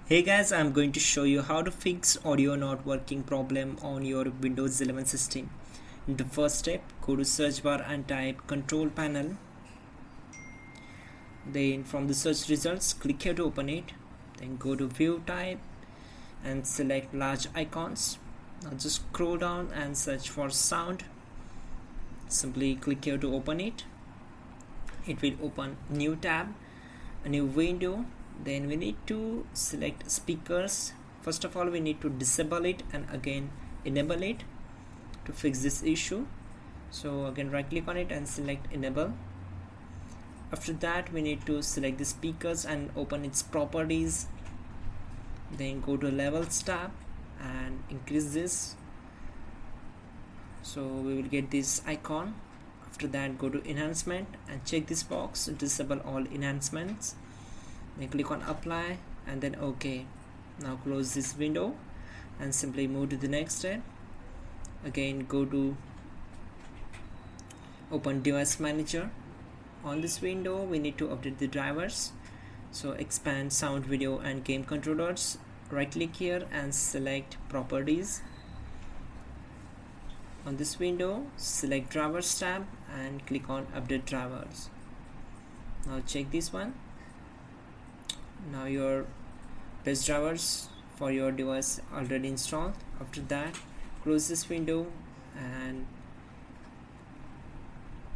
Hey guys, I'm going to show you how to fix audio not working problem on your Windows 11 system. In the first step, go to search bar and type control panel. Then from the search results, click here to open it. Then go to view type and select large icons. Now just scroll down and search for sound. Simply click here to open it. It will open new tab, a new window. Then we need to select speakers. First of all, we need to disable it and again enable it to fix this issue. So again right click on it and select enable. After that, we need to select the speakers and open its properties. Then go to levels tab and increase this, so we will get this icon. After that, go to enhancement and check this box, disable all enhancements. Then click on apply and then OK. Now close this window and simply move to the next step. Again go to open device manager. On this window we need to update the drivers, so expand sound, video and game controllers. Right click here and select properties. On this window select drivers tab and click on update drivers. Now check this one. Now your best drivers for your device already installed. After that, close this window and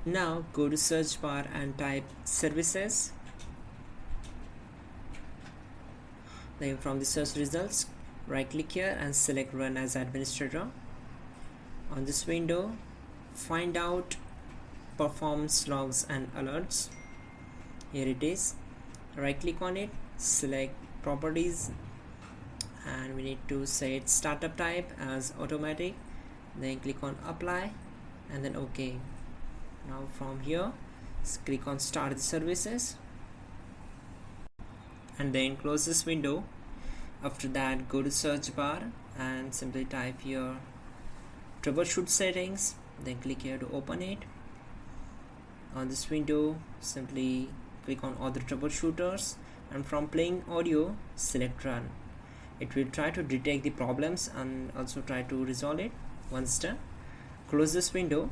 now go to search bar and type services. Then from the search results, right click here and select run as administrator. On this window, find out performance logs and alerts. Here it is. Right click on it, select properties and we need to set startup type as automatic. Then click on apply and then OK. Now from here click on start the services and then close this window. After that, go to search bar and simply type here troubleshoot settings. Then click here to open it. On this window simply click on other troubleshooters and from playing audio select run. It will try to detect the problems and also try to resolve it. Once done, close this window